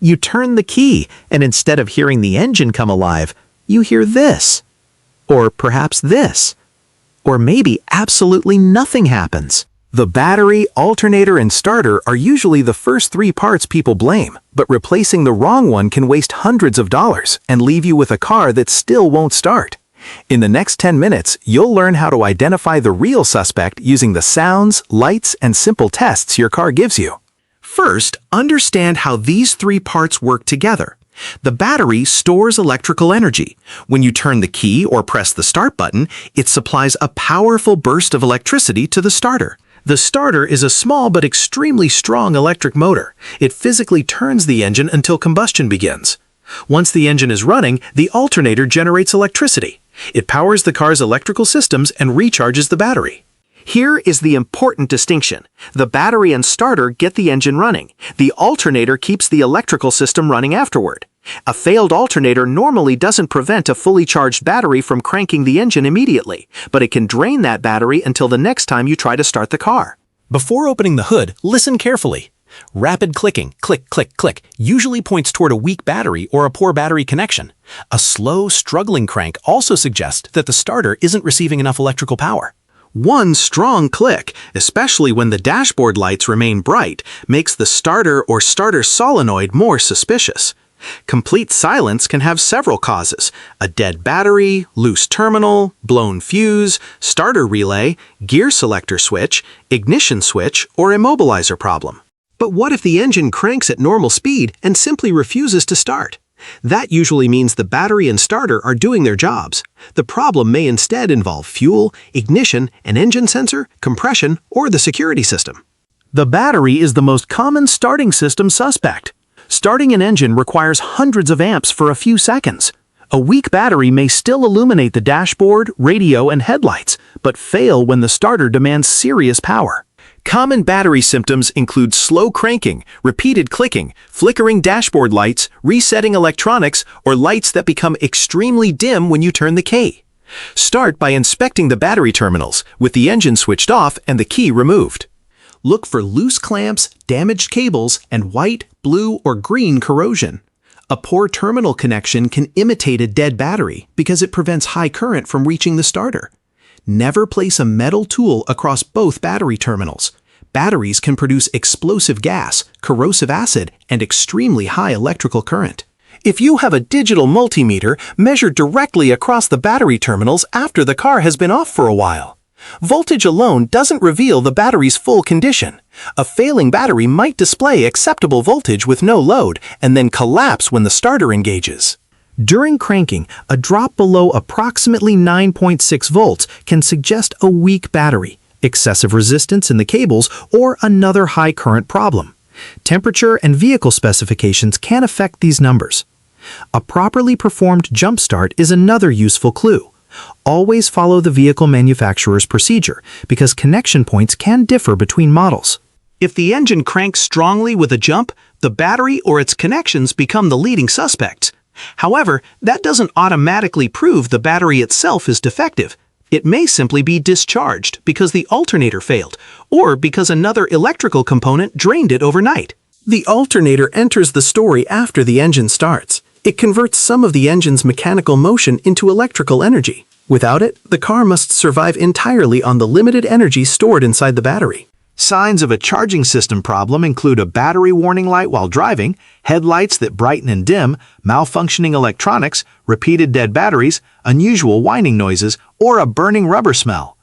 You turn the key, and instead of hearing the engine come alive, you hear this. Or perhaps this. Or maybe absolutely nothing happens. The battery, alternator, and starter are usually the first three parts people blame, but replacing the wrong one can waste hundreds of dollars and leave you with a car that still won't start. In the next 10 minutes, you'll learn how to identify the real suspect using the sounds, lights, and simple tests your car gives you. First, understand how these three parts work together. The battery stores electrical energy. When you turn the key or press the start button, it supplies a powerful burst of electricity to the starter. The starter is a small but extremely strong electric motor. It physically turns the engine until combustion begins. Once the engine is running, the alternator generates electricity. It powers the car's electrical systems and recharges the battery. Here is the important distinction. The battery and starter get the engine running. The alternator keeps the electrical system running afterward. A failed alternator normally doesn't prevent a fully charged battery from cranking the engine immediately, but it can drain that battery until the next time you try to start the car. Before opening the hood, listen carefully. Rapid clicking, click, click, click, usually points toward a weak battery or a poor battery connection. A slow, struggling crank also suggests that the starter isn't receiving enough electrical power. One strong click, especially when the dashboard lights remain bright, makes the starter or starter solenoid more suspicious. Complete silence can have several causes: a dead battery, loose terminal, blown fuse, starter relay, gear selector switch, ignition switch, or immobilizer problem. But what if the engine cranks at normal speed and simply refuses to start? That usually means the battery and starter are doing their jobs. The problem may instead involve fuel, ignition, an engine sensor, compression, or the security system. The battery is the most common starting system suspect. Starting an engine requires hundreds of amps for a few seconds. A weak battery may still illuminate the dashboard, radio, and headlights, but fail when the starter demands serious power. Common battery symptoms include slow cranking, repeated clicking, flickering dashboard lights, resetting electronics, or lights that become extremely dim when you turn the key. Start by inspecting the battery terminals, with the engine switched off and the key removed. Look for loose clamps, damaged cables, and white, blue, or green corrosion. A poor terminal connection can imitate a dead battery because it prevents high current from reaching the starter. Never place a metal tool across both battery terminals. Batteries can produce explosive gas, corrosive acid, and extremely high electrical current. If you have a digital multimeter, measure directly across the battery terminals after the car has been off for a while. Voltage alone doesn't reveal the battery's full condition. A failing battery might display acceptable voltage with no load and then collapse when the starter engages. During cranking, a drop below approximately 9.6 volts can suggest a weak battery, excessive resistance in the cables, or another high current problem. Temperature and vehicle specifications can affect these numbers. A properly performed jump start is another useful clue. Always follow the vehicle manufacturer's procedure, because connection points can differ between models. If the engine cranks strongly with a jump, the battery or its connections become the leading suspects. However, that doesn't automatically prove the battery itself is defective. It may simply be discharged because the alternator failed, or because another electrical component drained it overnight. The alternator enters the story after the engine starts. It converts some of the engine's mechanical motion into electrical energy. Without it, the car must survive entirely on the limited energy stored inside the battery. Signs of a charging system problem include a battery warning light while driving, headlights that brighten and dim, malfunctioning electronics, repeated dead batteries, unusual whining noises, or a burning rubber smell.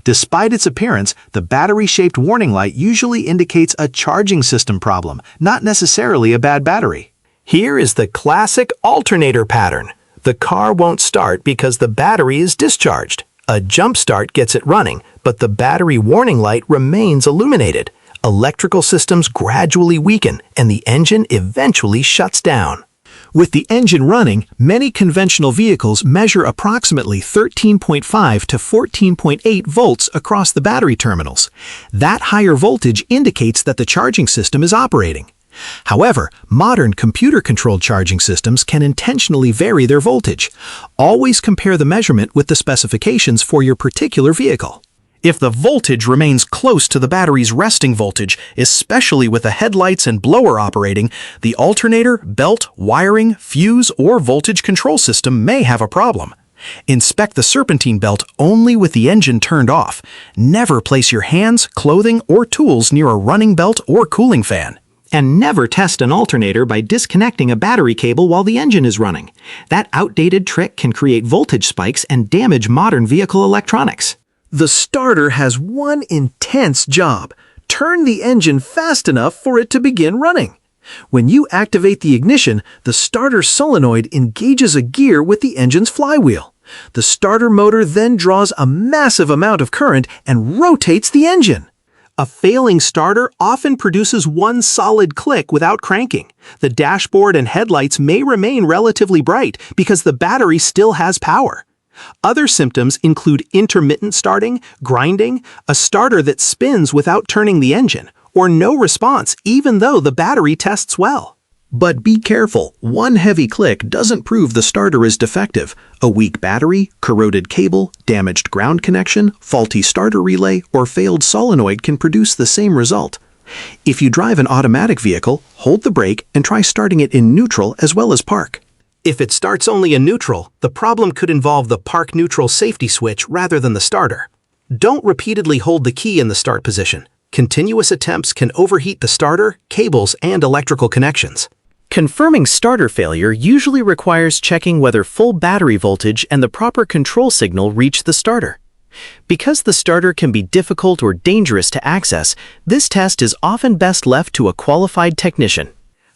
Despite its appearance, the battery-shaped warning light usually indicates a charging system problem, not necessarily a bad battery. Here is the classic alternator pattern. The car won't start because the battery is discharged. A jump start gets it running, but the battery warning light remains illuminated. Electrical systems gradually weaken, and the engine eventually shuts down. With the engine running, many conventional vehicles measure approximately 13.5 to 14.8 volts across the battery terminals. That higher voltage indicates that the charging system is operating. However, modern computer-controlled charging systems can intentionally vary their voltage. Always compare the measurement with the specifications for your particular vehicle. If the voltage remains close to the battery's resting voltage, especially with the headlights and blower operating, the alternator, belt, wiring, fuse, or voltage control system may have a problem. Inspect the serpentine belt only with the engine turned off. Never place your hands, clothing, or tools near a running belt or cooling fan. And never test an alternator by disconnecting a battery cable while the engine is running. That outdated trick can create voltage spikes and damage modern vehicle electronics. The starter has one intense job: turn the engine fast enough for it to begin running. When you activate the ignition, the starter solenoid engages a gear with the engine's flywheel. The starter motor then draws a massive amount of current and rotates the engine. A failing starter often produces one solid click without cranking. The dashboard and headlights may remain relatively bright because the battery still has power. Other symptoms include intermittent starting, grinding, a starter that spins without turning the engine, or no response even though the battery tests well. But be careful, one heavy click doesn't prove the starter is defective. A weak battery, corroded cable, damaged ground connection, faulty starter relay, or failed solenoid can produce the same result. If you drive an automatic vehicle, hold the brake and try starting it in neutral as well as park. If it starts only in neutral, the problem could involve the park neutral safety switch rather than the starter. Don't repeatedly hold the key in the start position. Continuous attempts can overheat the starter, cables, and electrical connections. Confirming starter failure usually requires checking whether full battery voltage and the proper control signal reach the starter. Because the starter can be difficult or dangerous to access, this test is often best left to a qualified technician.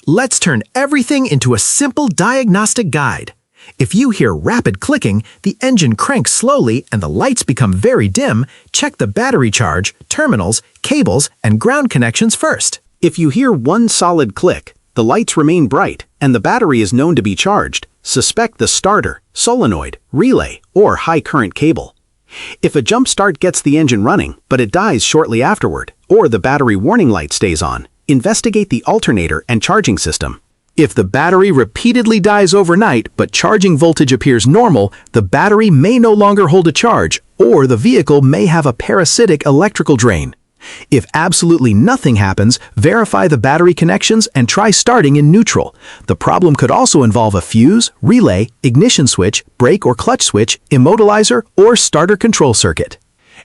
Let's turn everything into a simple diagnostic guide. If you hear rapid clicking, the engine cranks slowly, and the lights become very dim, check the battery charge, terminals, cables, and ground connections first. If you hear one solid click, the lights remain bright, and the battery is known to be charged, suspect the starter, solenoid, relay, or high current cable. If a jump start gets the engine running, but it dies shortly afterward, or the battery warning light stays on, investigate the alternator and charging system. If the battery repeatedly dies overnight, but charging voltage appears normal, the battery may no longer hold a charge, or the vehicle may have a parasitic electrical drain. If absolutely nothing happens, verify the battery connections and try starting in neutral. The problem could also involve a fuse, relay, ignition switch, brake or clutch switch, immobilizer, or starter control circuit.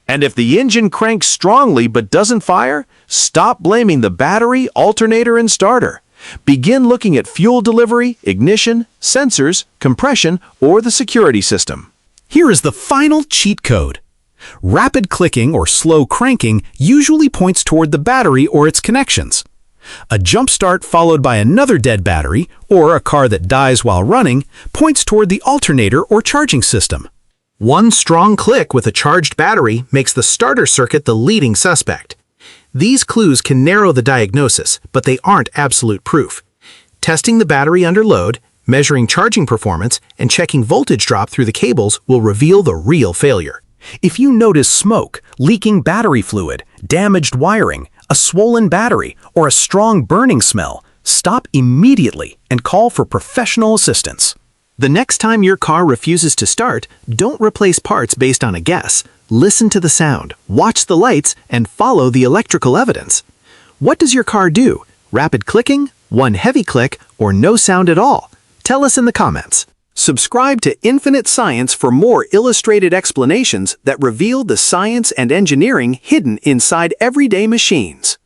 And if the engine cranks strongly but doesn't fire, stop blaming the battery, alternator, and starter. Begin looking at fuel delivery, ignition, sensors, compression, or the security system. Here is the final cheat code. Rapid clicking or slow cranking usually points toward the battery or its connections. A jump start followed by another dead battery, or a car that dies while running, points toward the alternator or charging system. One strong click with a charged battery makes the starter circuit the leading suspect. These clues can narrow the diagnosis, but they aren't absolute proof. Testing the battery under load, measuring charging performance, and checking voltage drop through the cables will reveal the real failure. If you notice smoke, leaking battery fluid, damaged wiring, a swollen battery, or a strong burning smell, stop immediately and call for professional assistance. The next time your car refuses to start, don't replace parts based on a guess. Listen to the sound, watch the lights, and follow the electrical evidence. What does your car do? Rapid clicking, one heavy click, or no sound at all? Tell us in the comments. Subscribe to Infinite Science for more illustrated explanations that reveal the science and engineering hidden inside everyday machines.